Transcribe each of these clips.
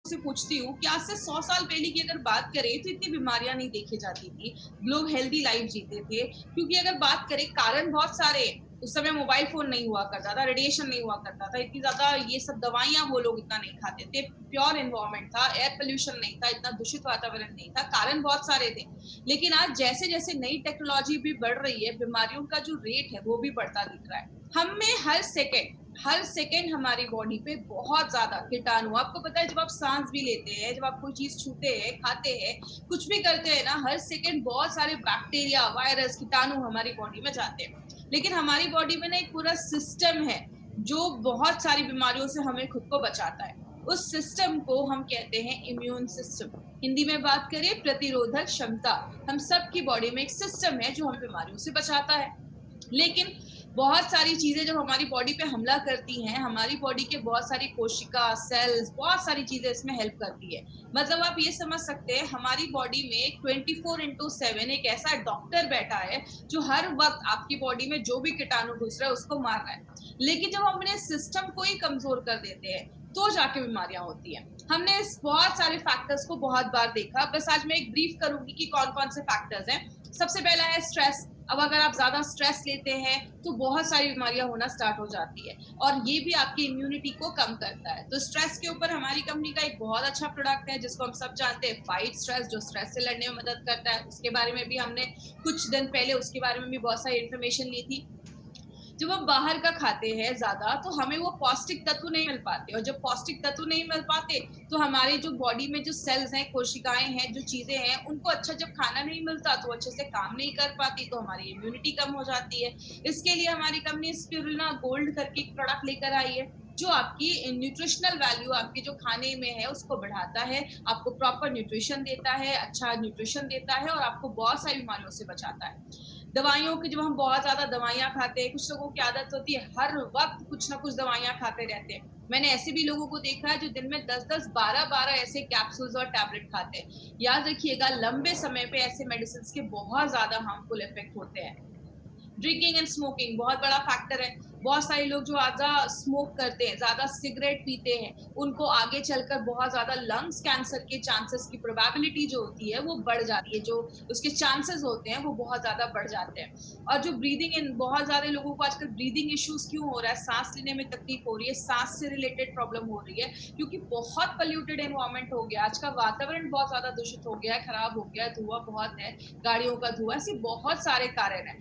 से पूछती हूँ कि आज से 100 साल पहले की अगर बात करें तो इतनी बीमारियां नहीं देखी जाती थी। लोग हेल्दी लाइफ जीते थे, क्योंकि अगर बात करें कारण बहुत सारे हैं। उस समय मोबाइल फ़ोन नहीं हुआ करता था, रेडिएशन नहीं हुआ करता था, इतनी ज़्यादा ये सब दवाइयाँ वो लोग इतना नहीं खाते थे, प्योर एनवायरनमेंट था, एयर पॉल्यूशन नहीं था, इतना दूषित वातावरण नहीं था, कारण बहुत सारे थे। लेकिन आज जैसे-जैसे नई टेक्नोलॉजी भी बढ़ रही है, बीमारियों का जो रेट है वो भी बढ़ता दिख रहा है। हम में हर सेकंड हमारी बॉडी पे बहुत ज़्यादा कीटाणु, आपको पता है जब आप साँस भी लेते हैं, जब आप कोई चीज़ छूते हैं, खाते हैं, कुछ भी करते हैं ना, हर सेकंड बहुत सारे बैक्टीरिया, वायरस, कीटाणु हमारी बॉडी में जाते हैं। लेकिन हमारी बॉडी में ना एक पूरा सिस्टम है, जो बहुत सारी बीमारियों से हमें खुद को बचाता है। उस सिस्टम को हम कहते हैं इम्यून सिस्टम। हिंदी में बात करें प्रतिरोधक क्षमता। हम सबकी बॉडी में एक सिस्टम है जो हमें बीमारियों से बचाता है। लेकिन बहुत सारी चीज़ें जब हमारी बॉडी पे हमला करती हैं, हमारी बॉडी के बहुत सारी कोशिका, सेल्स, बहुत सारी चीज़ें इसमें हेल्प करती है। मतलब आप ये समझ सकते हैं हमारी बॉडी में 24/7 एक ऐसा डॉक्टर बैठा है, जो हर वक़्त आपकी बॉडी में जो भी कीटाणु घुस रहा है उसको मार रहा है। लेकिन जब हम अपने सिस्टम को ही कमज़ोर कर देते हैं, तो जाके बीमारियाँ होती हैं। हमने इस बहुत सारे फैक्टर्स को बहुत बार देखा, बस आज मैं एक ब्रीफ करूँगी कि कौन-कौन से फैक्टर्स हैं। सबसे पहला है स्ट्रेस। अब अगर आप ज़्यादा स्ट्रेस लेते हैं, तो बहुत सारी बीमारियाँ होना स्टार्ट हो जाती है और ये भी आपकी इम्यूनिटी को कम करता है। तो स्ट्रेस के ऊपर हमारी कंपनी का एक बहुत अच्छा प्रोडक्ट है, जिसको हम सब जानते हैं, फाइट स्ट्रेस, जो स्ट्रेस से लड़ने में मदद करता है। उसके बारे में भी हमने कुछ दिन पहले उसके बारे में भी बहुत सारी इन्फॉर्मेशन ली थी। जब हम बाहर का खाते हैं ज़्यादा, तो हमें वो पौष्टिक तत्व नहीं मिल पाते, और जब पौष्टिक तत्व नहीं मिल पाते, तो हमारे जो बॉडी में जो सेल्स हैं, कोशिकाएँ हैं, जो चीज़ें हैं, उनको अच्छा जब खाना नहीं मिलता, तो अच्छे से काम नहीं कर पाती, तो हमारी इम्यूनिटी कम हो जाती है। इसके लिए हमारी कंपनी स्पिरुलिना गोल्ड करके एक प्रोडक्ट लेकर आई है, जो आपकी न्यूट्रिशनल वैल्यू आपके जो खाने में है, उसको बढ़ाता है, आपको प्रॉपर न्यूट्रिशन देता है, अच्छा न्यूट्रिशन देता है और आपको बहुत सारी बीमारियों से बचाता है। दवाइयों की जब हम बहुत ज़्यादा दवाइयाँ खाते हैं, कुछ लोगों की आदत होती है हर वक़्त कुछ ना कुछ दवाइयाँ खाते रहते हैं। मैंने ऐसे भी लोगों को देखा है जो दिन में 10-10, 12-12 ऐसे कैप्सूल्स और टैबलेट खाते हैं। याद रखिएगा, लंबे समय पे ऐसे मेडिसिन्स के बहुत ज़्यादा हार्मफुल इफ़ेक्ट होते हैं। ड्रिंकिंग एंड स्मोकिंग बहुत बड़ा फैक्टर है। बहुत सारे लोग जो ज़्यादा स्मोक करते हैं, ज़्यादा सिगरेट पीते हैं, उनको आगे चलकर बहुत ज़्यादा लंग्स कैंसर के चांसेस की प्रोबेबिलिटी जो होती है, वो बढ़ जाती है। जो उसके चांसेस होते हैं, वो बहुत ज़्यादा बढ़ जाते हैं। और जो ब्रीदिंग इन, बहुत ज़्यादा लोगों को आजकल ब्रीदिंग इश्यूज़ क्यों हो रहा है? सांस लेने में तकलीफ हो रही है, सांस से रिलेटेड प्रॉब्लम हो रही है, क्योंकि बहुत पॉल्यूटेड एनवायरनमेंट हो गया। आज का वातावरण बहुत ज़्यादा दूषित हो गया है, खराब हो गया है, धुआँ बहुत है, गाड़ियों का धुआँ, ऐसे बहुत सारे कारण हैं।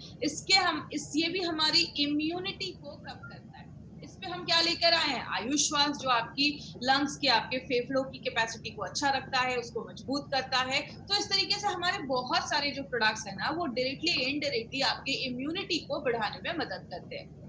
ये भी हमारी इम्यूनिटी को कम करता है। इस पे हम क्या लेकर आए हैं? आयुष श्वास, जो आपकी लंग्स के, आपके फेफड़ों की कैपेसिटी को अच्छा रखता है, उसको मजबूत करता है। तो इस तरीके से हमारे बहुत सारे जो प्रोडक्ट्स हैं ना, वो डायरेक्टली इनडायरेक्टली आपकी इम्यूनिटी को बढ़ाने में मदद करते हैं।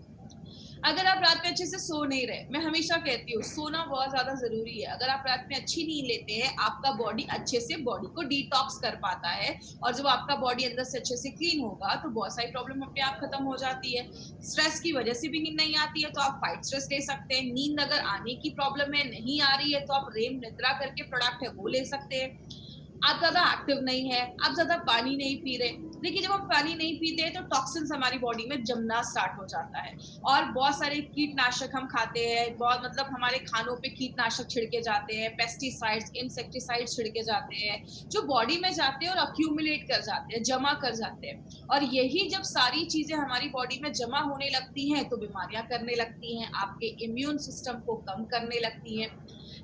अगर आप रात में अच्छे से सो नहीं रहे, मैं हमेशा कहती हूँ सोना बहुत ज़्यादा ज़रूरी है। अगर आप रात में अच्छी नींद लेते हैं, आपका बॉडी अच्छे से बॉडी को डिटॉक्स कर पाता है, और जब आपका बॉडी अंदर से अच्छे से क्लीन होगा, तो बहुत सारी प्रॉब्लम अपने आप खत्म हो जाती है। स्ट्रेस की वजह से भी नींद नहीं आती है, तो आप फाइट स्ट्रेस ले सकते हैं। नींद अगर आने की प्रॉब्लम है, नहीं आ रही है, तो आप रेम निद्रा करके प्रोडक्ट है वो ले सकते हैं। आप ज़्यादा एक्टिव नहीं है, आप ज़्यादा पानी नहीं पी रहे। देखिए, जब हम पानी नहीं पीते हैं, तो टॉक्सिन्स हमारी बॉडी में जमना स्टार्ट हो जाता है, और बहुत सारे कीटनाशक हम खाते हैं, बहुत मतलब हमारे खानों पे कीटनाशक छिड़के जाते हैं, पेस्टिसाइड्स, इंसेक्टिसाइड्स छिड़के जाते हैं, जो बॉडी में जाते हैं और अक्यूमुलेट कर जाते हैं, जमा कर जाते हैं। और यही जब सारी चीज़ें हमारी बॉडी में जमा होने लगती हैं, तो बीमारियाँ करने लगती हैं, आपके इम्यून सिस्टम को कम करने लगती हैं।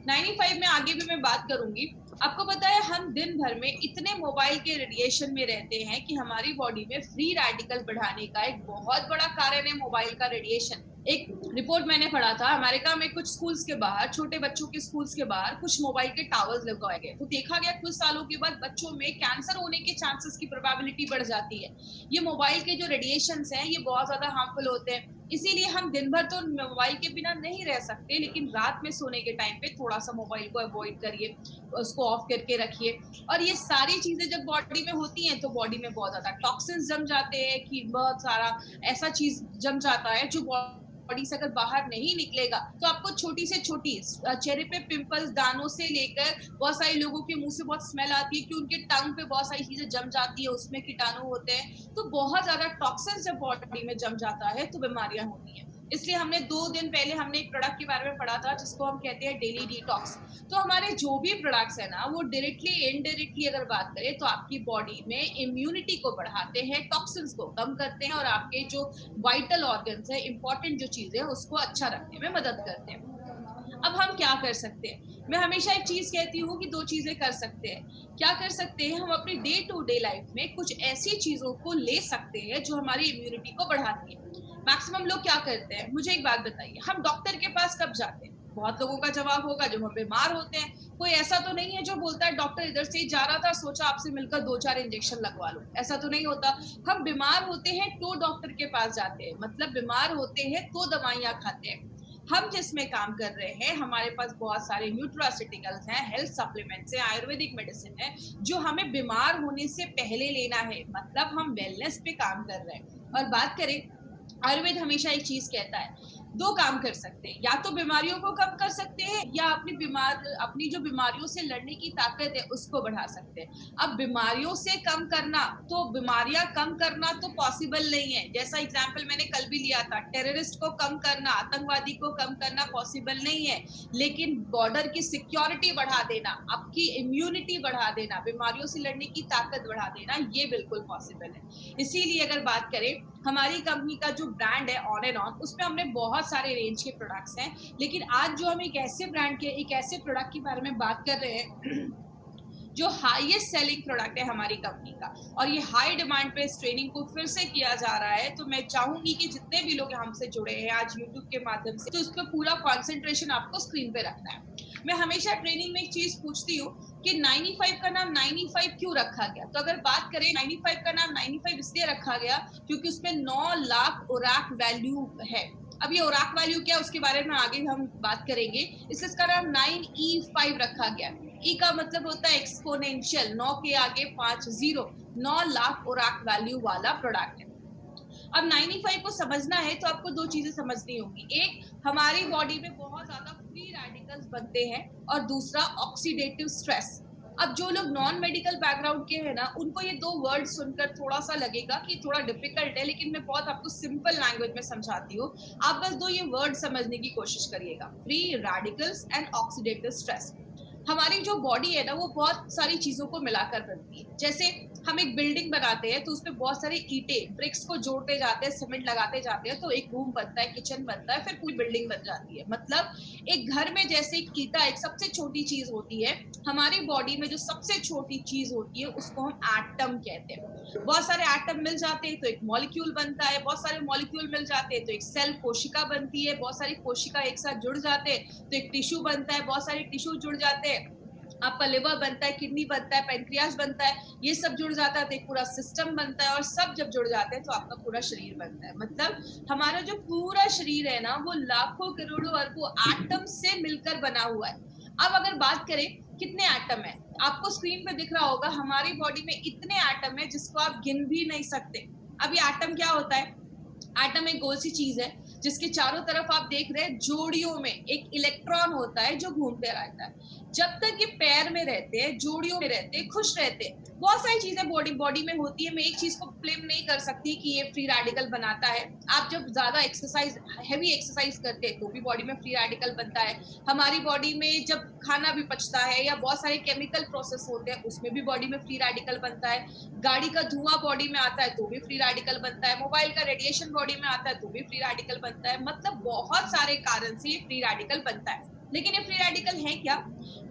95 में आगे भी मैं बात करूँगी। आपको पता है, हम दिन भर में इतने मोबाइल के रेडिएशन में रहते हैं कि हमारी बॉडी में फ्री रेडिकल बढ़ाने का एक बहुत बड़ा कारण है मोबाइल का रेडिएशन। एक रिपोर्ट मैंने पढ़ा था, अमेरिका में कुछ स्कूल्स के बाहर, छोटे बच्चों के स्कूल्स के बाहर कुछ मोबाइल के टावर्स लगवाए गए, तो देखा गया कुछ सालों के बाद बच्चों में कैंसर होने के चांसेस की प्रोबेबिलिटी बढ़ जाती है। ये मोबाइल के जो रेडिएशंस हैं, ये बहुत ज़्यादा हार्मफुल होते हैं। इसीलिए हम दिन भर तो मोबाइल के बिना नहीं रह सकते, लेकिन रात में सोने के टाइम पे थोड़ा-सा मोबाइल को अवॉइड करिए, उसको ऑफ करके रखिए। और ये सारी चीज़ें जब बॉडी में होती हैं, तो बॉडी में बहुत ज़्यादा टॉक्सिन्स जम जाते हैं, कि बहुत सारा ऐसा चीज़ जम जाता है, जो बॉडी से अगर बाहर नहीं निकलेगा, तो आपको छोटी से छोटी चेहरे पे पिंपल्स, दानों से लेकर बहुत सारे लोगों के मुँह से बहुत स्मेल आती है कि उनके टंग पे बहुत सारी चीज़ें जम जाती है, उसमें कीटाणु होते हैं। तो बहुत ज़्यादा टॉक्सिन्स जब बॉडी में जम जाता है, तो बीमारियाँ होती हैं। इसलिए हमने 2 दिन पहले हमने एक प्रोडक्ट के बारे में पढ़ा था जिसको हम कहते हैं डेली डिटॉक्स। तो हमारे जो भी प्रोडक्ट्स है ना, वो डायरेक्टली इनडायरेक्टली अगर बात करें तो आपकी बॉडी में इम्यूनिटी को बढ़ाते हैं, टॉक्सिन्स को कम करते हैं और आपके जो वाइटल ऑर्गन्स है, इंपॉर्टेंट जो चीजें है उसको अच्छा रखने में मदद करते हैं। अब हम क्या कर सकते हैं? मैं हमेशा एक चीज कहती हूँ कि 2 चीजें कर सकते हैं। क्या कर सकते हैं? हम अपनी डे टू डे लाइफ में कुछ ऐसी चीजों को ले सकते हैं जो हमारी इम्यूनिटी को बढ़ाती है। मैक्सिमम लोग क्या करते हैं? मुझे एक बात बताइए, हम डॉक्टर के पास कब जाते हैं? बहुत लोगों का जवाब होगा जब हम बीमार होते हैं। कोई ऐसा तो नहीं है जो बोलता है डॉक्टर इधर से ही जा रहा था, सोचा आपसे मिलकर 2-4 इंजेक्शन लगवा लो। ऐसा तो नहीं होता। हम बीमार होते हैं तो डॉक्टर के पास जाते हैं, मतलब बीमार होते हैं तो दवाइयाँ खाते हैं। हम जिसमें काम कर रहे हैं, हमारे पास बहुत सारे न्यूट्रास्यूटिकल्स हैं, हेल्थ सप्लीमेंट्स हैं, आयुर्वेदिक मेडिसिन है, जो हमें बीमार होने से पहले लेना है, मतलब हम वेलनेस पे काम कर रहे हैं। और बात करें, आयुर्वेद हमेशा एक चीज कहता है, 2 काम कर सकते हैं, या तो बीमारियों को कम कर सकते हैं या अपनी जो बीमारियों से लड़ने की ताकत है उसको बढ़ा सकते हैं। अब बीमारियों से कम करना, तो बीमारियां कम करना तो पॉसिबल नहीं है। जैसा एग्जांपल मैंने कल भी लिया था, टेररिस्ट को कम करना, आतंकवादी को कम करना पॉसिबल नहीं है, लेकिन बॉर्डर की सिक्योरिटी बढ़ा देना, आपकी इम्यूनिटी बढ़ा देना, बीमारियों से लड़ने की ताकत बढ़ा देना, ये बिल्कुल पॉसिबल है। इसीलिए अगर बात करें, हमारी कंपनी का जो ब्रांड है ऑन एंड ऑन, उसमें हमने बहुत सारे रेंज के प्रोडक्ट्स हैं, लेकिन आज जो हम एक ऐसे ब्रांड के एक ऐसे प्रोडक्ट के बारे में बात कर रहे हैं जो हाईएस्ट सेलिंग प्रोडक्ट है हमारी कंपनी का, और ये हाई डिमांड पे इस ट्रेनिंग को फिर से किया जा रहा है। तो मैं चाहूंगी कि जितने भी लोग हमसे जुड़े हैं आज यूट्यूब के माध्यम से, तो इस पर पूरा कॉन्सेंट्रेशन आपको स्क्रीन पे रखना है। मैं हमेशा ट्रेनिंग में एक चीज पूछती हूँ कि 95 का नाम 95 क्यों रखा गया? तो अगर बात करें, 95 का नाम 95 इसलिए रखा गया क्योंकि उसमें 9 लाख ओराक वैल्यू है। अब ये ओराक वैल्यू क्या है उसके बारे में आगे हम बात करेंगे, इसलिए इसका नाम 9E5 रखा गया। ई का मतलब होता है एक्सपोनेंशियल, 9 के आगे 5 जीरो, 9 लाख ओराक वैल्यू वाला प्रोडक्ट है। अब 95 को समझना है तो आपको 2 चीजें समझनी होगी। एक, हमारी बॉडी में बहुत ज्यादा फ्री रेडिकल्स बनते हैं, और दूसरा ऑक्सीडेटिव स्ट्रेस। अब जो लोग नॉन मेडिकल बैकग्राउंड के हैं ना, उनको ये 2 वर्ड सुनकर थोड़ा सा लगेगा कि थोड़ा डिफिकल्ट है, लेकिन मैं बहुत आपको सिंपल लैंग्वेज में समझाती हूँ। आप बस 2 ये वर्ड समझने की कोशिश करिएगा, free radicals and oxidative stress. हमारी जो बॉडी है ना, वो बहुत सारी चीजों को मिलाकर बनती है। जैसे हम एक बिल्डिंग बनाते हैं तो उसमें बहुत सारे ईंटे ब्रिक्स को जोड़ते जाते हैं, सीमेंट लगाते जाते हैं, तो एक रूम बनता है, किचन बनता है, फिर पूरी बिल्डिंग बन जाती है। मतलब एक घर में जैसे एक ईंटा एक सबसे छोटी चीज होती है, हमारी बॉडी में जो सबसे छोटी चीज होती है उसको हम एटम कहते हैं। बहुत सारे एटम मिल जाते हैं तो एक मॉलिक्यूल बनता है, बहुत सारे मॉलिक्यूल मिल जाते हैं तो एक सेल कोशिका बनती है, बहुत सारी कोशिका एक साथ जुड़ जाते हैं तो एक टिश्यू बनता है, बहुत सारे टिश्यू जुड़ जाते हैं, आपका लिवर बनता है, किडनी बनता है, पैनक्रियास बनता है, ये सब जुड़ जाता है तो एक पूरा सिस्टम बनता है, और सब जब जुड़ जाते हैं तो आपका पूरा शरीर बनता है। मतलब हमारा जो पूरा शरीर है ना, वो लाखों करोड़ों अरबों एटम से मिलकर बना हुआ है। अब अगर बात करें कितने एटम है, आपको स्क्रीन पे दिख रहा होगा हमारी बॉडी में इतने एटम है जिसको आप गिन भी नहीं सकते। अब ये एटम क्या होता है? एटम एक गोल सी चीज है जिसके चारों तरफ आप देख रहे हैं जोड़ियों में एक इलेक्ट्रॉन होता है जो घूमते रहता है। जब तक ये पैर में रहते हैं, जोड़ियों में रहते हैं, खुश रहते हैं, बहुत सारी चीजें बॉडी में होती है। मैं एक चीज को ब्लेम नहीं कर सकती कि ये फ्री रेडिकल बनाता है। आप जब ज्यादा एक्सरसाइज, हैवी एक्सरसाइज करते हैं तो भी बॉडी में फ्री रेडिकल बनता है। हमारी बॉडी में जब खाना भी पचता है या बहुत सारे केमिकल प्रोसेस होते हैं उसमें भी बॉडी में फ्री रेडिकल बनता है। गाड़ी का धुआं बॉडी में आता है तो भी फ्री रेडिकल बनता है। मोबाइल का रेडिएशन बॉडी में आता है तो भी फ्री रेडिकल बनता है। मतलब बहुत सारे कारण से ये फ्री रेडिकल बनता है। लेकिन ये फ्री रेडिकल है क्या?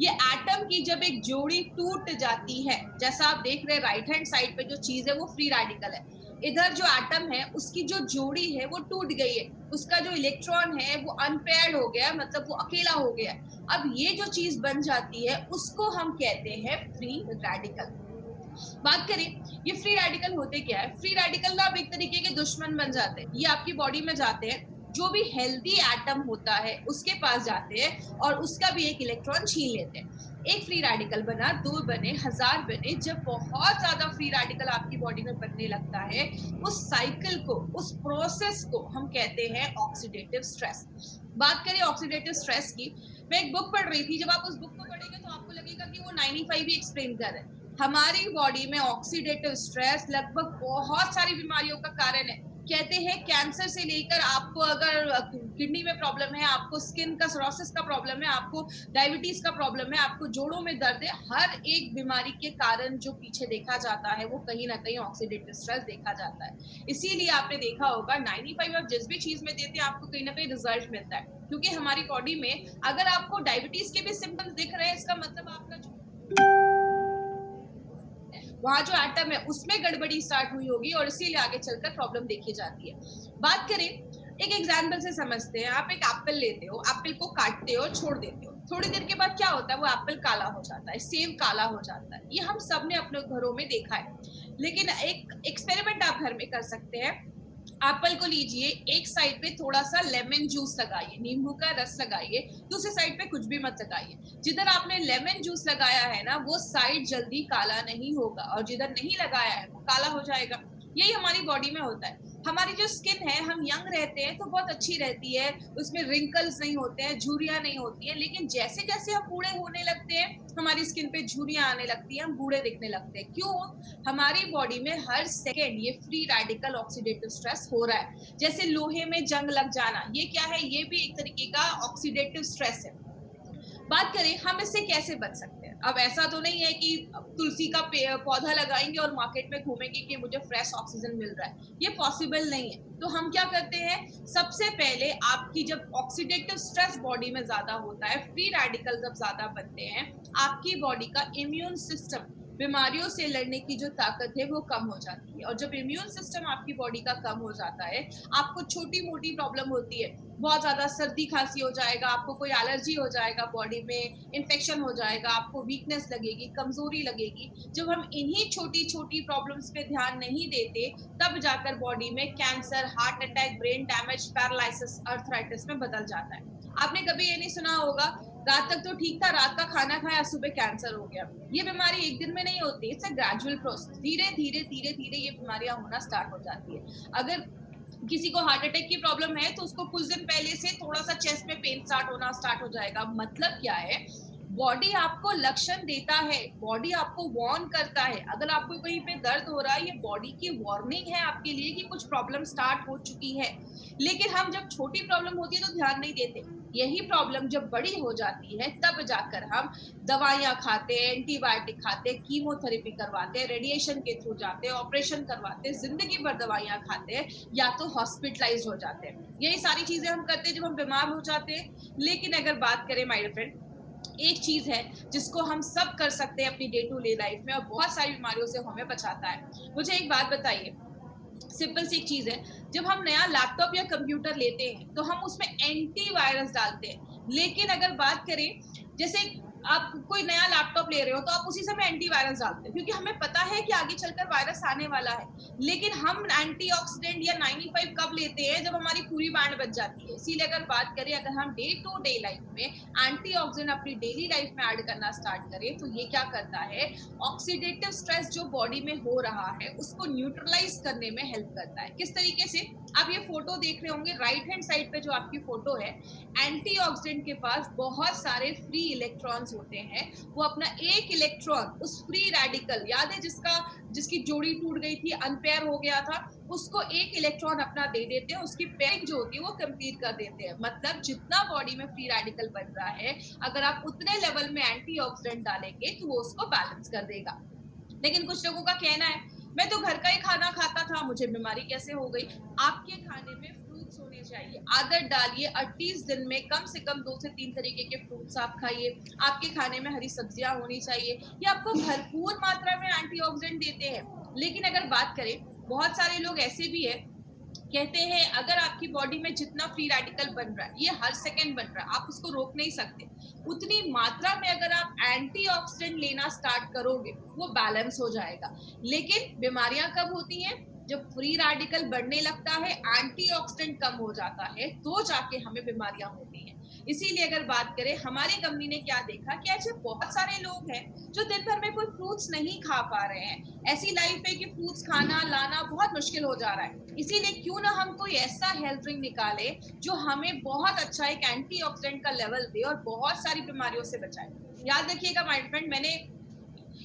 ये एटम की जब एक जोड़ी टूट जाती है, जैसा आप देख रहे हैं राइट हैंड साइड पे जो चीज है वो फ्री रेडिकल है। इधर जो एटम है उसकी जो जोड़ी है वो टूट गई है, उसका जो इलेक्ट्रॉन है वो अनपेयर्ड हो गया, मतलब वो अकेला हो गया। अब ये जो चीज बन जाती है उसको हम कहते हैं फ्री रेडिकल। बात करें ये फ्री रेडिकल होते क्या है? फ्री रेडिकल ना अब एक तरीके के दुश्मन बन जाते हैं। ये आपकी बॉडी में जाते हैं, जो भी हेल्दी एटम होता है उसके पास जाते हैं और उसका भी एक इलेक्ट्रॉन छीन लेते हैं। एक फ्री रेडिकल बना, 2 बने, 1000 बने। जब बहुत ज्यादा फ्री रेडिकल आपकी बॉडी में बनने लगता है, उस साइकिल को, उस प्रोसेस को हम कहते हैं ऑक्सीडेटिव स्ट्रेस। बात करें ऑक्सीडेटिव स्ट्रेस की, मैं एक बुक पढ़ रही थी। जब आप उस बुक को पढ़ेंगे तो आपको लगेगा कि वो 95 भी एक्सप्लेन कर रहे हैं। हमारी बॉडी में ऑक्सीडेटिव स्ट्रेस लगभग बहुत सारी बीमारियों का कारण है। कहते हैं कैंसर से लेकर आपको अगर किडनी में प्रॉब्लम है, आपको स्किन का सोरोसिस का प्रॉब्लम है, आपको डायबिटीज का प्रॉब्लम है, आपको जोड़ों में दर्द है, हर एक बीमारी के कारण जो पीछे देखा जाता है वो कहीं ना कहीं ऑक्सीडेटिव स्ट्रेस देखा जाता है। इसीलिए आपने देखा होगा 95 आप जिस भी चीज में देते हैं आपको कहीं ना कहीं रिजल्ट मिलता है, क्योंकि हमारी बॉडी में अगर आपको डायबिटीज के भी सिम्टम्स दिख रहे हैं, इसका मतलब आपका जो वहां जो एटम है उसमें गड़बड़ी स्टार्ट हुई होगी और इसीलिए आगे चलकर प्रॉब्लम देखी जाती है। बात करें एक एग्जाम्पल से समझते हैं। आप एक एप्पल लेते हो, एप्पल को काटते हो, छोड़ देते हो, थोड़ी देर के बाद क्या होता है, वो एप्पल काला हो जाता है, सेब काला हो जाता है। ये हम सब ने अपने घरों में देखा है। लेकिन एक एक्सपेरिमेंट आप घर में कर सकते हैं। एप्पल को लीजिए, एक साइड पे थोड़ा सा लेमन जूस लगाइए, नींबू का रस लगाइए, दूसरी साइड पे कुछ भी मत लगाइए। जिधर आपने लेमन जूस लगाया है ना, वो साइड जल्दी काला नहीं होगा और जिधर नहीं लगाया है वो काला हो जाएगा। यही हमारी बॉडी में होता है। हमारी जो स्किन है, हम यंग रहते हैं तो बहुत अच्छी रहती है, उसमें रिंकल्स नहीं होते हैं, झुर्रियां नहीं होती है। लेकिन जैसे जैसे हम बूढ़े होने लगते हैं हमारी स्किन पे झुर्रियां आने लगती है, हम बूढ़े दिखने लगते हैं। क्यों? हमारी बॉडी में हर सेकेंड ये फ्री रेडिकल ऑक्सीडेटिव स्ट्रेस हो रहा है। जैसे लोहे में जंग लग जाना, ये क्या है? ये भी एक तरीके का ऑक्सीडेटिव स्ट्रेस है। बात करें हम इससे कैसे बच सकते हैं। अब ऐसा तो नहीं है कि तुलसी का पौधा लगाएंगे और मार्केट में घूमेंगे कि मुझे फ्रेश ऑक्सीजन मिल रहा है, ये पॉसिबल नहीं है। तो हम क्या करते हैं, सबसे पहले आपकी जब ऑक्सीडेटिव स्ट्रेस बॉडी में ज्यादा होता है, फ्री रेडिकल जब ज्यादा बनते हैं, आपकी बॉडी का इम्यून सिस्टम, बीमारियों से लड़ने की जो ताकत है वो कम हो जाती है। और जब इम्यून सिस्टम आपकी बॉडी का कम हो जाता है, आपको छोटी मोटी प्रॉब्लम होती है, बहुत ज्यादा सर्दी खांसी हो जाएगा, आपको कोई एलर्जी हो जाएगा, बॉडी में इन्फेक्शन हो जाएगा, आपको वीकनेस लगेगी, कमजोरी लगेगी। जब हम इन्हीं छोटी छोटी प्रॉब्लम्स पे ध्यान नहीं देते, तब जाकर बॉडी में cancer, heart attack, brain damage, paralysis, arthritis में बदल जाता है। आपने कभी ये नहीं सुना होगा, रात तक तो ठीक था, रात का खाना खाया, सुबह कैंसर हो गया। ये बीमारी एक दिन में नहीं होती, इट्स अ ग्रेजुअल प्रोसेस। धीरे धीरे धीरे धीरे ये बीमारियां होना स्टार्ट हो जाती है। अगर किसी को हार्ट अटैक की प्रॉब्लम है तो उसको कुछ दिन पहले से थोड़ा सा चेस्ट में पेन होना स्टार्ट हो जाएगा। मतलब क्या है, बॉडी आपको लक्षण देता है, बॉडी आपको वार्न करता है। अगर आपको कहीं पे दर्द हो रहा है, ये बॉडी की वार्निंग है आपके लिए कि कुछ प्रॉब्लम स्टार्ट हो चुकी है। लेकिन हम जब छोटी प्रॉब्लम होती है तो ध्यान नहीं देते। यही प्रॉब्लम जब बड़ी हो जाती है तब जाकर हम दवाइयां खाते हैं, एंटीबायोटिक खाते हैं, कीमोथेरेपी करवाते हैं, रेडिएशन के थ्रू जाते हैं, ऑपरेशन करवाते हैं, जिंदगी भर दवाइयां खाते हैं, या तो हॉस्पिटलाइज हो जाते हैं। यही सारी चीजें हम करते हैं जब हम बीमार हो जाते हैं। लेकिन अगर बात करें माय फ्रेंड, एक चीज है जिसको हम सब कर सकते हैं अपनी डे टू डे लाइफ में और बहुत सारी बीमारियों से हमें बचाता है। मुझे एक बात बताइए, सिंपल सी एक चीज है, जब हम नया लैपटॉप या कंप्यूटर लेते हैं तो हम उसमें एंटीवायरस डालते हैं। लेकिन अगर बात करें, जैसे आप कोई नया लैपटॉप ले रहे हो तो आप उसी समय एंटीवायरस डालते हैं, क्योंकि हमें पता है कि आगे चलकर वायरस आने वाला है। लेकिन हम एंटीऑक्सीडेंट या 95 कब लेते हैं, जब हमारी पूरी बैंड बच जाती है। इसीलिए अगर बात करें, अगर हम डे टू डे लाइफ में एंटीऑक्सीडेंट अपनी डेली लाइफ में ऐड करना स्टार्ट करें तो ये क्या करता है, ऑक्सीडेटिव स्ट्रेस जो बॉडी में हो रहा है उसको न्यूट्रलाइज करने में हेल्प करता है। किस तरीके से? आप ये फोटो देख रहे होंगे, राइट हैंड साइड पे जो आपकी फोटो है, एंटीऑक्सीडेंट के पास बहुत सारे फ्री इलेक्ट्रॉन्स होते हैं। वो अपना एक इलेक्ट्रॉन उस फ्री रेडिकल, याद है जिसकी जोड़ी टूट गई थी, अनपेयर हो गया था, उसको एक इलेक्ट्रॉन अपना दे देते हैं, उसकी पेयरिंग जो होती है वो कंप्लीट कर देते हैं। मतलब जितना बॉडी में फ्री रेडिकल बन रहा है, अगर आप उतने लेवल में एंटीऑक्सीडेंट डालेंगे तो वो उसको बैलेंस कर देगा। लेकिन कुछ लोगों का कहना है, मैं तो घर का ही खाना खाता था, मुझे बीमारी कैसे हो गई? आपके खाने में फ्रूट्स होने चाहिए। आदत डालिए, 38 दिन में कम से कम 2 से 3 तरीके के फ्रूट्स आप खाइए। आपके खाने में हरी सब्जियां होनी चाहिए, ये आपको भरपूर मात्रा में एंटीऑक्सीडेंट देते हैं। लेकिन अगर बात करें, बहुत सारे लोग ऐसे भी है, कहते हैं अगर आपकी बॉडी में जितना फ्री रेडिकल बन रहा है, ये हर सेकेंड बन रहा है, आप उसको रोक नहीं सकते। उतनी मात्रा में अगर आप एंटीऑक्सीडेंट लेना स्टार्ट करोगे वो बैलेंस हो जाएगा। लेकिन बीमारियां कब होती हैं? जब फ्री रेडिकल बढ़ने लगता है, एंटीऑक्सीडेंट कम हो जाता है, तो जाके हमें बीमारियां होती हैं। इसीलिए अगर बात करें, हमारी कंपनी ने क्या देखा कि ऐसे बहुत सारे लोग हैं जो दिन भर में कोई फ्रूट्स नहीं खा पा रहे हैं। ऐसी लाइफ है कि फ्रूट्स खाना लाना बहुत मुश्किल हो जा रहा है। इसीलिए क्यों ना हम कोई ऐसा हेल्थ ड्रिंक निकाले जो हमें बहुत अच्छा एक एंटीऑक्सीडेंट का लेवल दे और बहुत सारी बीमारियों से बचाए। याद रखिएगा माय फ्रेंड, मैंने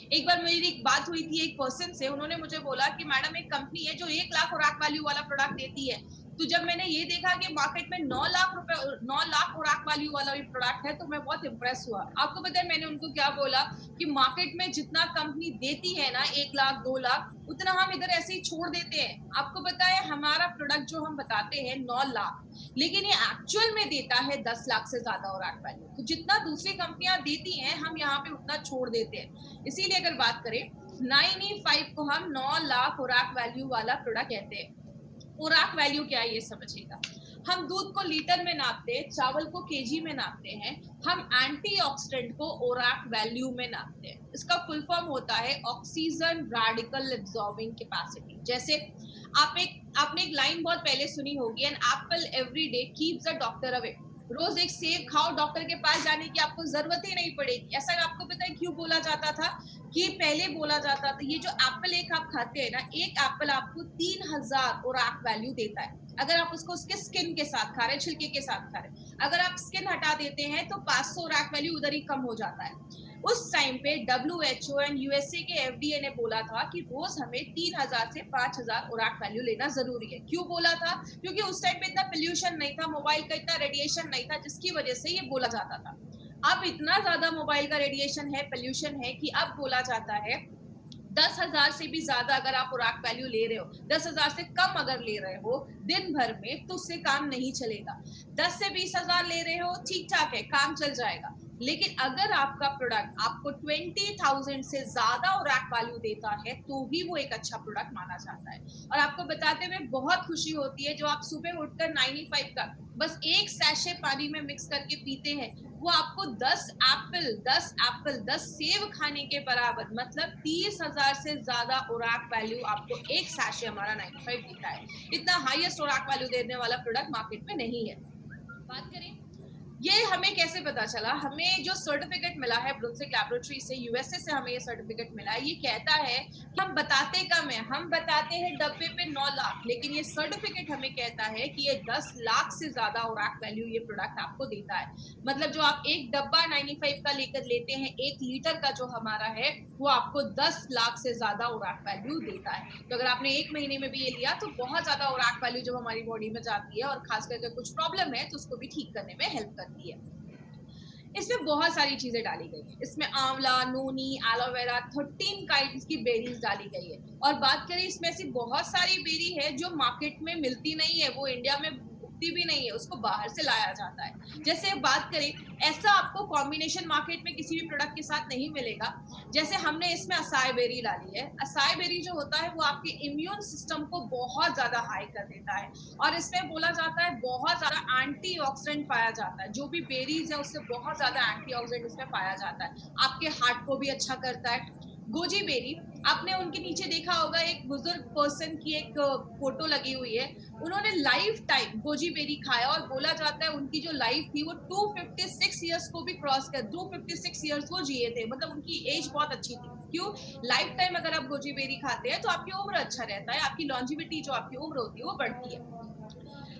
एक बार मेरी एक बात हुई थी एक पर्सन से, उन्होंने मुझे बोला कि मैडम एक कंपनी है जो 1 लाख खुराक वैल्यू वाला प्रोडक्ट देती है। तो जब मैंने ये देखा कि मार्केट में 9 लाख खुराक वैल्यू वाला भी प्रोडक्ट है, तो मैं बहुत इम्प्रेस हुआ। आपको पता है मैंने उनको क्या बोला कि मार्केट में जितना कंपनी देती है ना 1 लाख 2 लाख, उतना हम इधर ऐसे ही छोड़ देते हैं। आपको पता है हमारा प्रोडक्ट जो हम बताते हैं 9 लाख, लेकिन ये एक्चुअल में देता है 10 लाख से ज्यादा खुराक वैल्यू। तो जितना दूसरी कंपनियां देती हैं हम यहाँ पे उतना छोड़ देते हैं। इसीलिए अगर बात करें 9E5 को हम 9 लाख खुराक वैल्यू वाला प्रोडक्ट कहते हैं। खुराक वैल्यू क्या है ये समझिएगा। हम दूध को लीटर में नापते हैं, चावल को केजी में नापते हैं, हम एंटीऑक्सीडेंट को ओराक वैल्यू में नापते हैं। इसका फुल फॉर्म होता है ऑक्सीजन रेडिकल एब्जॉर्बिंग कैपेसिटी। जैसे आपने एक लाइन बहुत पहले सुनी होगी, an apple every day keeps the doctor away. रोज एक सेब खाओ, डॉक्टर के पास जाने की आपको जरूरत ही नहीं पड़ेगी। ऐसा आपको पता है क्यों बोला जाता था? कि पहले बोला जाता था ये जो एप्पल एक आप खाते हैं ना, एक एप्पल आपको 3000 ओराक वैल्यू देता है अगर आप उसको उसके स्किन के साथ खा रहे हैं, छिलके के साथ खा रहे हैं। अगर आप स्किन हटा देते हैं तो 500 ओराक वैल्यू उधर ही कम हो जाता है। उस टाइम पे WHO एंड USA के FDA ने बोला था कि रोज हमें 3000 से 5000 ओराक वैल्यू लेना जरूरी है। क्यों बोला था? क्योंकि उस टाइम पे इतना पोल्यूशन नहीं था, मोबाइल का इतना रेडिएशन नहीं था, जिसकी वजह से ये बोला जाता था। अब इतना ज्यादा मोबाइल का रेडिएशन है, पोल्यूशन है, कि अब बोला जाता है 10,000 से भी ज्यादा अगर आप खुराक वैल्यू ले रहे हो, 10,000 से कम अगर ले रहे हो दिन भर में, तो उससे काम नहीं चलेगा। 10 से 20,000 ले रहे हो ठीक ठाक है, काम चल जाएगा। लेकिन अगर आपका प्रोडक्ट आपको 20,000 से ज्यादा खुराक वैल्यू देता है तो ही वो एक अच्छा प्रोडक्ट माना जाता है। और आपको बताते हुए बहुत खुशी होती है, जो आप सुबह उठकर 9E5 का बस एक सैशे पानी में मिक्स करके पीते हैं, वो आपको 10 सेब खाने के बराबर, मतलब 30,000 से ज्यादा खुराक वैल्यू आपको एक सैशे हमारा 9E5 देता है। इतना हाईएस्ट खुराक वैल्यू देने वाला प्रोडक्ट मार्केट में नहीं है। बात करें ये हमें कैसे पता चला? हमें जो सर्टिफिकेट मिला है ब्रुंसविक लैबोरेटरी से, USA से हमें ये सर्टिफिकेट मिला है। ये कहता है कि हम बताते कम है, हम बताते हैं डब्बे पे 9 लाख, लेकिन ये सर्टिफिकेट हमें कहता है कि ये 10 लाख से ज्यादा खुराक वैल्यू ये प्रोडक्ट आपको देता है। मतलब जो आप एक डब्बा 9E5 का लेकर लेते हैं, 1 लीटर का जो हमारा है, वो आपको 10 लाख से ज्यादा खुराक वैल्यू देता है। तो अगर आपने 1 महीने में भी ये लिया तो बहुत ज्यादा खुराक वैल्यू जब हमारी बॉडी में जाती है, और खास करके कुछ प्रॉब्लम है तो उसको भी ठीक करने में हेल्प करती है। इसमें बहुत सारी चीजें डाली गई है। इसमें आंवला, नोनी, एलोवेरा, 13 काइंड्स की बेरीज डाली गई है। और बात करें इसमें ऐसी बहुत सारी बेरी है जो मार्केट में मिलती नहीं है, वो इंडिया में उगती भी नहीं है, उसको बाहर से लाया जाता है। जैसे बात करें, ऐसा आपको कॉम्बिनेशन मार्केट में किसी भी प्रोडक्ट के साथ नहीं मिलेगा। जैसे हमने इसमें असाई बेरी डाली है। असाई बेरी जो होता है वो आपके इम्यून सिस्टम को बहुत ज्यादा हाई कर देता है, और इसमें बोला जाता है बहुत ज्यादा एंटीऑक्सीडेंट पाया जाता है। जो भी बेरीज है उससे बहुत ज्यादा एंटीऑक्सीडेंट उसमें पाया जाता है, आपके हार्ट को भी अच्छा करता है। गोजी बेरी, आपने उनके नीचे देखा होगा एक बुजुर्ग पर्सन की एक फोटो लगी हुई है। उन्होंने लाइफ टाइम गोजी बेरी खाया, और बोला जाता है उनकी जो लाइफ थी वो 256 ईयर्स को भी क्रॉस कर 256 ईयर्स वो जिए थे। मतलब उनकी एज बहुत अच्छी थी। क्यों? लाइफ टाइम अगर आप गोजी बेरी खाते हैं तो आपकी उम्र अच्छा रहता है, आपकी लॉन्जिविटी जो आपकी उम्र होती है वो बढ़ती है।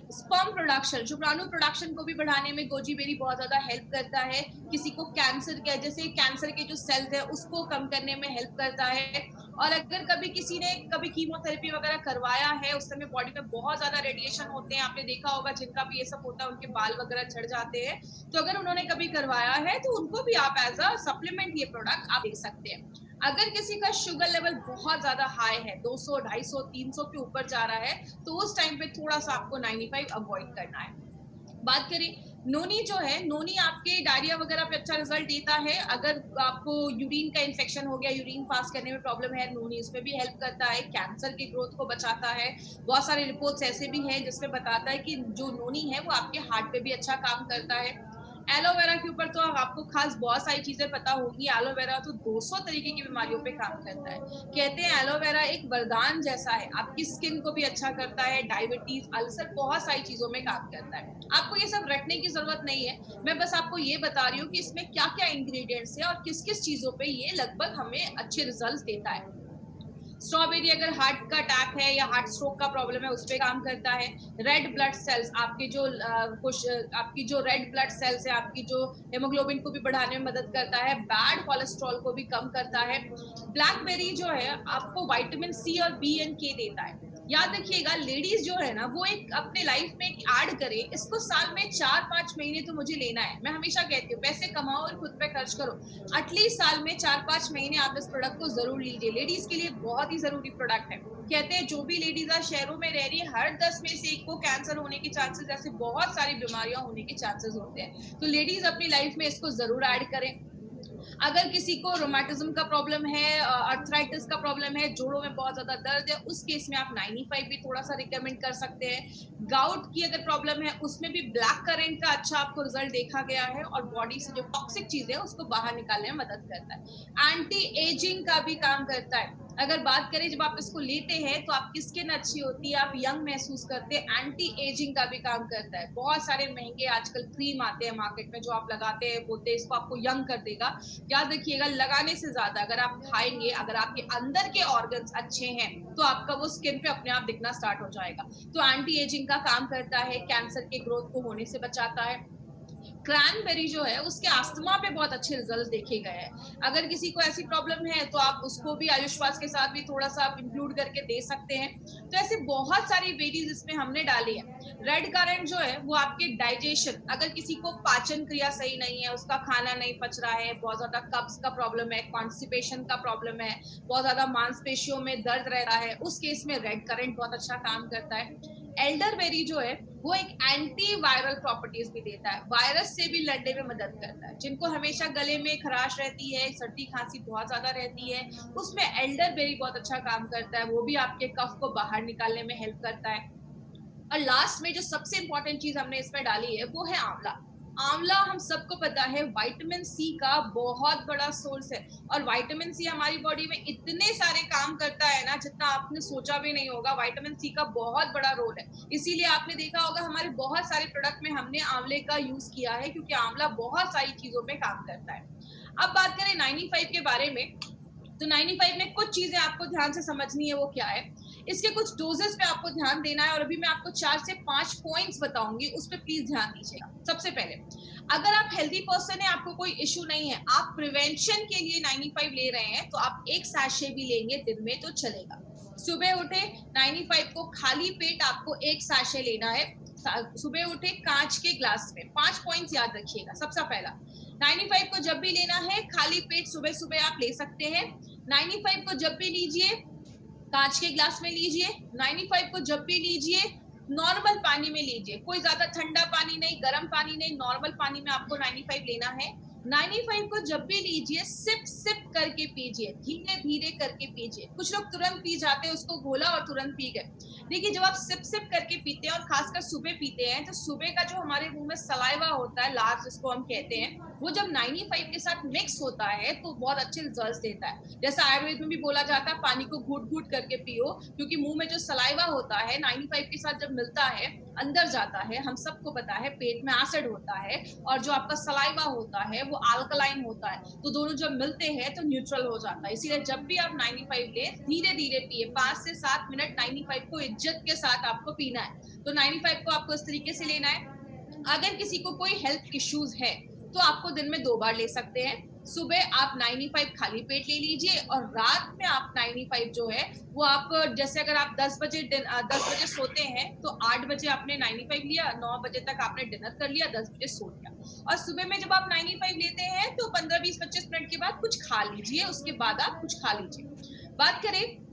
स्पर्म प्रोडक्शन, शुक्राणु प्रोडक्शन को भी बढ़ाने में गोजी बेरी बहुत ज्यादा हेल्प करता है। किसी को कैंसर के, जैसे कैंसर के जो सेल्स है उसको कम करने में हेल्प करता है। और अगर कभी किसी ने कभी कीमोथेरेपी वगैरह करवाया है, उस समय बॉडी में बहुत ज्यादा रेडिएशन होते हैं, आपने देखा होगा जिनका भी ये सब होता है उनके बाल वगैरह झड़ जाते हैं, तो अगर उन्होंने कभी करवाया है तो उनको भी आप एज अ सप्लीमेंट ये प्रोडक्ट आप दे सकते हैं। अगर किसी का शुगर लेवल बहुत ज्यादा हाई है, 200, 250, 300 के ऊपर जा रहा है, तो उस टाइम पे थोड़ा सा आपको 9E5 अवॉइड करना है। बात करें नोनी जो है, नोनी आपके डायरिया वगैरह पे अच्छा रिजल्ट देता है। अगर आपको यूरिन का इन्फेक्शन हो गया, यूरिन पास करने में प्रॉब्लम है, नोनी उसमें भी हेल्प करता है। कैंसर की ग्रोथ को बचाता है। बहुत सारे रिपोर्ट्स ऐसे भी हैं जिसमें बताता है कि जो नोनी है वो आपके हार्ट पे भी अच्छा काम करता है। एलोवेरा के ऊपर तो आपको खास बहुत सारी चीजें पता होगी। एलोवेरा तो 200 तरीके की बीमारियों पे काम करता है। कहते हैं एलोवेरा एक वरदान जैसा है, आपकी स्किन को भी अच्छा करता है, डायबिटीज, अल्सर, बहुत सारी चीजों में काम करता है। आपको ये सब रटने की जरूरत नहीं है, मैं बस आपको ये बता रही हूँ कि इसमें क्या क्या इंग्रेडिएंट्स है और किस किस चीजों पे ये लगभग हमें अच्छे रिजल्ट देता है। स्ट्रॉबेरी अगर हार्ट का अटैक है या हार्ट स्ट्रोक का प्रॉब्लम है उस पे काम करता है। रेड ब्लड सेल्स, आपके जो आपकी जो रेड ब्लड सेल्स है, आपकी जो हेमोग्लोबिन को भी बढ़ाने में मदद करता है। बैड कोलेस्ट्रॉल को भी कम करता है। ब्लैकबेरी जो है आपको विटामिन सी और बी एंड के देता है। याद रखिएगा, लेडीज जो है ना वो एक अपने लाइफ में एक ऐड करे, इसको साल में 4-5 महीने तो मुझे लेना है। मैं हमेशा कहती हूँ पैसे कमाओ और खुद पे खर्च करो। एटलीस्ट साल में 4-5 महीने आप इस प्रोडक्ट को जरूर लीजिए। लेडीज के लिए बहुत ही जरूरी प्रोडक्ट है। कहते हैं जो भी लेडीज आज शहरों में रह रही है, हर 10 में से एक को कैंसर होने के चांसेस, ऐसे बहुत सारी बीमारियां होने के चांसेस होते हैं। तो लेडीज अपनी लाइफ में इसको जरूर ऐड करें। अगर किसी को रोमाटिज्म का प्रॉब्लम है, अर्थराइटिस का प्रॉब्लम है, जोड़ों में बहुत ज्यादा दर्द है, उस केस में आप 95 भी थोड़ा सा रिकमेंड कर सकते हैं। गाउट की अगर प्रॉब्लम है उसमें भी ब्लैक करेंट का अच्छा आपको रिजल्ट देखा गया है और बॉडी से जो टॉक्सिक चीजें है उसको बाहर निकालने में मदद करता है। एंटी एजिंग का भी काम करता है। अगर बात करें जब आप इसको लेते हैं तो आपकी स्किन अच्छी होती है, आप यंग महसूस करते हैं। एंटी एजिंग का भी काम करता है। बहुत सारे महंगे आजकल क्रीम आते हैं मार्केट में जो आप लगाते हैं, बोलते हैं इसको आपको यंग कर देगा। याद रखिएगा, लगाने से ज्यादा अगर आप खाएंगे, अगर आपके अंदर के ऑर्गन्स अच्छे हैं तो आपका वो स्किन पे अपने आप दिखना स्टार्ट हो जाएगा। तो एंटी एजिंग का काम करता है, कैंसर के ग्रोथ को होने से बचाता है। क्रैनबेरी जो है उसके अस्थमा पे बहुत अच्छे रिजल्ट्स देखे गए हैं। अगर किसी को ऐसी प्रॉब्लम है तो आप उसको भी आयुष्वास के साथ भी थोड़ा सा आप इंक्लूड करके दे सकते हैं। तो ऐसे बहुत सारी वेरीज इसमें हमने डाली है। रेड करंट जो है वो आपके डाइजेशन, अगर किसी को पाचन क्रिया सही नहीं है, उसका खाना नहीं पच रहा है, बहुत ज्यादा कब्ज का प्रॉब्लम है, कॉन्स्टिपेशन का प्रॉब्लम है, बहुत ज्यादा मांसपेशियों में दर्द रह रहा है, उस केस में रेड करंट बहुत अच्छा काम करता है। एल्डरबेरी जो है वो एक एंटी वायरल प्रॉपर्टीज भी देता है, वायरस से भी लड़ने में मदद करता है। जिनको हमेशा गले में खराश रहती है, सर्दी खांसी बहुत ज्यादा रहती है, उसमें एल्डरबेरी बहुत अच्छा काम करता है। वो भी आपके कफ को बाहर निकालने में हेल्प करता है। और लास्ट में जो सबसे इंपॉर्टेंट चीज हमने इसमें डाली है वो है आंवला। आंवला हम सबको पता है विटामिन सी का बहुत बड़ा सोर्स है। और विटामिन सी हमारी बॉडी में इतने सारे काम करता है ना जितना आपने सोचा भी नहीं होगा। विटामिन सी का बहुत बड़ा रोल है। इसीलिए आपने देखा होगा हमारे बहुत सारे प्रोडक्ट में हमने आंवले का यूज किया है, क्योंकि आंवला बहुत सारी चीजों में काम करता है। अब बात करें 95 के बारे में, तो 95 में कुछ चीजें आपको ध्यान से समझनी है। वो क्या है, इसके कुछ डोजेस पे आपको ध्यान देना है और अभी मैं आपको 4 से 5 पॉइंट्स बताऊंगी, उस पर प्लीज ध्यान दीजिएगा। सबसे पहले, अगर आप हेल्दी पर्सन है, आपको कोई इश्यू नहीं है, आप प्रिवेंशन के लिए 95 ले रहे हैं, तो आप एक सैशे भी लेंगे दिन में तो चलेगा। सुबह उठे 95 को खाली पेट आपको एक सैशे लेना है। सुबह उठे कांच के ग्लास में। 5 पॉइंट्स याद रखिएगा। सबसे पहला, 95 को जब भी लेना है खाली पेट सुबह सुबह आप ले सकते हैं। 95 को जब भी लीजिए कांच के ग्लास में लीजिए। 95 को जब भी लीजिए नॉर्मल पानी में लीजिए, कोई ज्यादा ठंडा पानी नहीं, गर्म पानी नहीं, नॉर्मल पानी में आपको 95 लेना है। 95 को जब भी लीजिए सिप सिप करके पीजिए, धीरे धीरे करके पीजिए। कुछ लोग तुरंत पी जाते हैं, उसको घोला और तुरंत पी गए। देखिए, जब आप सिप सिप करके पीते हैं और खासकर सुबह पीते हैं, तो सुबह का जो हमारे मुंह में सलाइवा होता है, लार जिसको हम कहते हैं, वो जब 95 के साथ मिक्स होता है तो बहुत अच्छे रिजल्ट्स देता है। जैसा आयुर्वेद में भी बोला जाता है पानी को घूट घूट करके पियो, क्योंकि मुंह में जो सलाइवा होता है 95 के साथ जब मिलता है अंदर जाता है, हम सबको पता है पेट में एसिड होता है और जो आपका सलाइवा होता है वो अल्कलाइन होता है, तो दोनों जब मिलते हैं तो न्यूट्रल हो जाता है। इसीलिए जब भी आप 95 ले धीरे धीरे पिए, 5 से 7 मिनट 95 को इज्जत के साथ आपको पीना है। तो 95 को आपको इस तरीके से लेना है। अगर किसी को कोई हेल्थ इश्यूज है तो आपको दिन में 2 बार ले सकते हैं। सुबह आप 95 खाली पेट ले लीजिए और रात में आप 95 जो है वो आप, जैसे अगर आप 10 बजे सोते हैं तो 8 बजे आपने 95 लिया, 9 बजे तक आपने डिनर कर लिया, 10 बजे सो लिया। और सुबह में जब आप 95 लेते हैं तो 15, 20, 25 मिनट के बाद कुछ खा लीजिए, उसके बाद आप कुछ खा लीजिए। बात करें,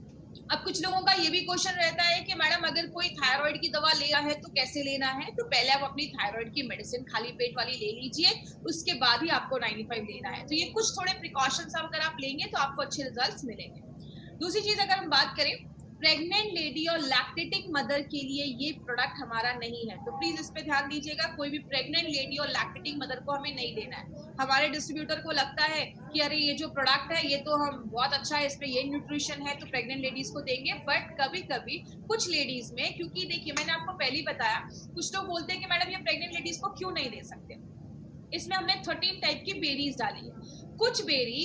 अब कुछ लोगों का ये भी क्वेश्चन रहता है कि मैडम अगर कोई थायराइड की दवा लिया है तो कैसे लेना है। तो पहले आप अपनी थायराइड की मेडिसिन खाली पेट वाली ले लीजिए, उसके बाद ही आपको 95 लेना है। तो ये कुछ थोड़े प्रिकॉशंस अगर आप लेंगे तो आपको अच्छे रिजल्ट्स मिलेंगे। दूसरी चीज अगर हम बात करें, प्रेग्नेंट लेडी और लैक्टेटिंग मदर के लिए ये प्रोडक्ट हमारा नहीं है, तो प्लीज इस पे ध्यान दीजिएगा। कोई भी प्रेग्नेंट लेडी और लैक्टेटिंग मदर को हमें नहीं देना है। हमारे डिस्ट्रीब्यूटर को लगता है कि अरे ये जो प्रोडक्ट है ये तो हम बहुत अच्छा है, इसमें ये न्यूट्रिशन है, तो प्रेग्नेंट लेडीज को देंगे। बट कभी कभी कुछ लेडीज में, क्योंकि देखिए मैंने आपको पहले ही बताया, कुछ लोग बोलते हैं कि मैडम ये प्रेग्नेंट लेडीज को क्यों नहीं दे सकते। इसमें हमने 13 टाइप की बेरीज डाली है। कुछ बेरी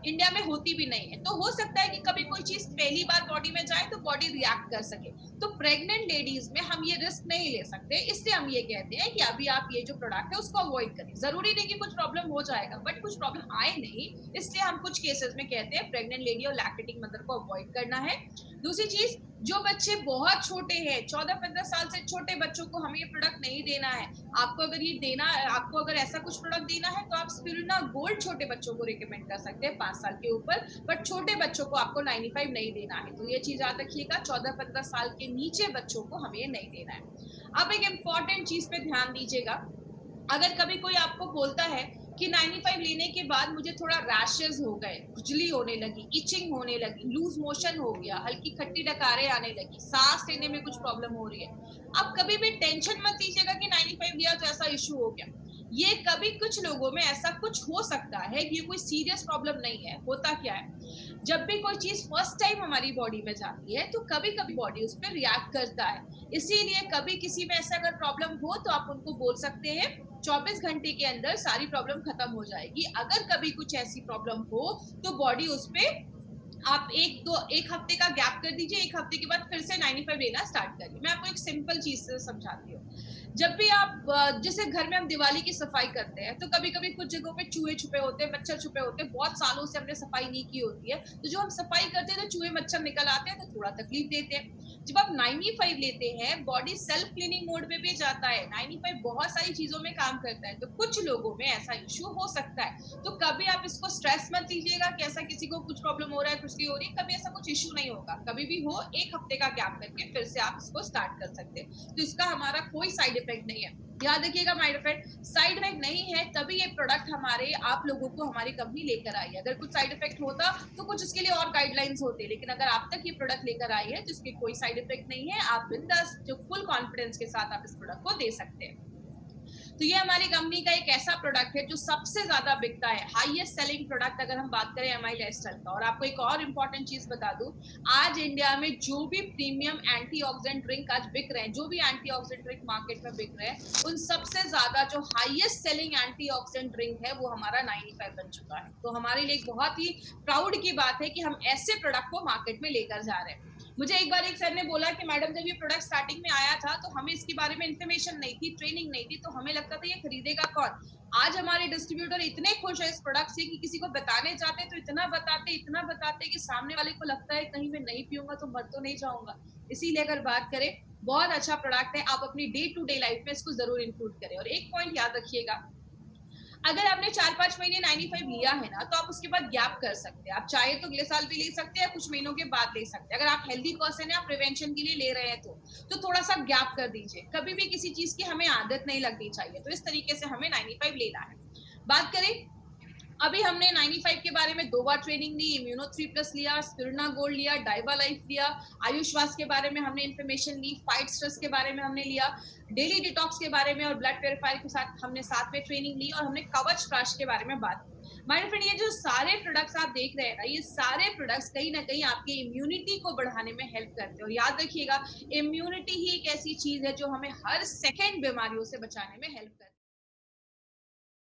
इंडिया में होती भी नहीं है, तो हो सकता है कि कभी कोई चीज पहली बार बॉडी में जाए तो बॉडी रिएक्ट कर सके। तो प्रेग्नेंट लेडीज में हम ये रिस्क नहीं ले सकते, इसलिए हम ये कहते हैं कि अभी आप ये जो प्रोडक्ट है उसको अवॉइड करें। जरूरी नहीं कि कुछ प्रॉब्लम हो जाएगा, बट कुछ प्रॉब्लम आए नहीं, इसलिए हम कुछ केसेस में कहते हैं प्रेग्नेंट लेडी और लैक्टेटिंग मदर को अवॉइड करना है। दूसरी चीज, जो बच्चे बहुत छोटे हैं, 14-15 साल से छोटे बच्चों को हमें ये प्रोडक्ट नहीं देना है। आपको अगर ये देना है, आपको अगर ऐसा कुछ प्रोडक्ट देना है तो आप स्पिरुलिना गोल्ड छोटे बच्चों को रिकमेंड कर सकते हैं 5 साल के ऊपर, बट छोटे बच्चों को आपको 95 नहीं देना है। तो ये चीज याद रखिएगा, 14-15 साल के नीचे बच्चों को हमें ये नहीं देना है। अब एक इम्पॉर्टेंट चीज पे ध्यान दीजिएगा, अगर कभी कोई आपको बोलता है कि 95 लेने के बाद मुझे थोड़ा रैशेस हो गए, खुजली होने लगी, इचिंग होने लगी, लूज मोशन हो गया, हल्की खट्टी डकारें आने लगी, सांस लेने में कुछ प्रॉब्लम हो रही है, आप कभी भी टेंशन मत लीजिएगा कि 95 लिया तो ऐसा इशू हो गया। ये कभी कुछ लोगों में ऐसा कुछ हो सकता है, ये कोई सीरियस प्रॉब्लम नहीं है। होता क्या है, जब भी कोई चीज फर्स्ट टाइम हमारी बॉडी में जाती है तो कभी कभी बॉडी उस पर रिएक्ट करता है। इसीलिए कभी किसी में ऐसा अगर प्रॉब्लम हो तो आप उनको बोल सकते हैं 24 घंटे के अंदर सारी प्रॉब्लम खत्म हो जाएगी। अगर कभी कुछ ऐसी प्रॉब्लम हो तो बॉडी उस पर आप एक हफ्ते का गैप कर दीजिए, एक हफ्ते के बाद फिर से 95 लेना स्टार्ट करिए। मैं आपको एक सिंपल चीज से समझाती हूँ। जब भी आप जैसे घर में हम दिवाली की सफाई करते हैं तो कभी कभी कुछ जगहों पे चूहे छुपे होते हैं, मच्छर छुपे होते हैं, बहुत सालों से हमने सफाई नहीं की होती है, तो जो हम सफाई करते हैं तो चूहे मच्छर निकल आते हैं, तो थोड़ा तकलीफ देते हैं। जब आप 95 लेते हैं, बॉडी सेल्फ क्लीनिंग मोड पे भी जाता है, 95 बहुत सारी चीजों में काम करता है, तो कुछ लोगों में ऐसा इश्यू हो सकता है। तो कभी आप इसको स्ट्रेस मत लीजिएगा कि ऐसा किसी को कुछ प्रॉब्लम हो रहा है, कुछ नहीं हो रही है, कभी ऐसा कुछ इश्यू नहीं होगा। कभी भी हो, एक हफ्ते का गैप करके फिर से आप इसको स्टार्ट कर सकते हैं। तो इसका हमारा कोई साइड इफेक्ट नहीं है, याद रखिएगा। साइड इफेक्ट नहीं है, तभी ये प्रोडक्ट हमारे आप लोगों को हमारी कंपनी लेकर आई है। अगर कुछ साइड इफेक्ट होता तो कुछ इसके लिए और गाइडलाइंस होते, लेकिन अगर आप तक ये प्रोडक्ट लेकर आई है तो इसके कोई साइड इफेक्ट नहीं है। आप बिंदास जो फुल कॉन्फिडेंस के साथ आप इस प्रोडक्ट को दे सकते हैं। तो ये हमारी कंपनी का एक ऐसा प्रोडक्ट है जो सबसे ज्यादा बिकता है, हाईएस्ट सेलिंग प्रोडक्ट अगर हम बात करें एमआई लाइफस्टाइल का। और आपको एक और इम्पोर्टेंट चीज बता दूं, आज इंडिया में जो भी प्रीमियम एंटीऑक्सीडेंट ड्रिंक आज बिक रहे हैं, जो भी एंटीऑक्सीडेंट ड्रिंक मार्केट में बिक रहे हैं, उन सबसे ज्यादा जो हाईएस्ट सेलिंग एंटीऑक्सीडेंट ड्रिंक है वो हमारा 95 बन चुका है। तो हमारे लिए एक बहुत ही प्राउड की बात है कि हम ऐसे प्रोडक्ट को मार्केट में लेकर जा रहे हैं। मुझे एक बार एक सर ने बोला कि मैडम जब ये प्रोडक्ट स्टार्टिंग में आया था तो हमें इसके बारे में इन्फॉर्मेशन नहीं थी, ट्रेनिंग नहीं थी, तो हमें लगता था ये खरीदेगा कौन। आज हमारे डिस्ट्रीब्यूटर इतने खुश है इस प्रोडक्ट से कि किसी को बताने जाते तो इतना बताते कि सामने वाले को लगता है कहीं मैं नहीं पीऊंगा तो मर तो नहीं जाऊंगा। इसीलिए अगर बात करें, बहुत अच्छा प्रोडक्ट है, आप अपनी डे टू डे लाइफ में इसको जरूर इंक्लूड करें। और एक पॉइंट याद रखिएगा, अगर आपने 4-5 महीने 95 लिया है ना, तो आप उसके बाद गैप कर सकते हैं। आप चाहे तो अगले साल भी ले सकते हैं, कुछ महीनों के बाद ले सकते हैं। अगर आप हेल्दी पर्सन है, आप प्रिवेंशन के लिए ले रहे हैं तो थोड़ा सा गैप कर दीजिए। कभी भी किसी चीज की हमें आदत नहीं लगनी चाहिए, तो इस तरीके से हमें 95 लेना है। बात करें, अभी हमने 95 के बारे में 2 बार ट्रेनिंग ली, इम्यूनो 3+ लिया, स्पिरुलिना गोल्ड लिया, डाइवा लाइफ लिया, आयुष्वास के बारे में हमने इन्फॉर्मेशन ली, फाइट स्ट्रेस के बारे में हमने लिया, डेली डिटॉक्स के बारे में और ब्लड प्योरीफायर के साथ हमने साथ में ट्रेनिंग ली, और हमने कवच प्राश के बारे में बात की। माय फ्रेंड, ये जो सारे प्रोडक्ट्स आप देख रहे हैं ना, ये सारे प्रोडक्ट्स कहीं ना कहीं आपकी इम्यूनिटी को बढ़ाने में हेल्प करते हैं। और याद रखिएगा, इम्यूनिटी ही एक ऐसी चीज है जो हमें हर सेकेंड बीमारियों से बचाने में हेल्प करती है।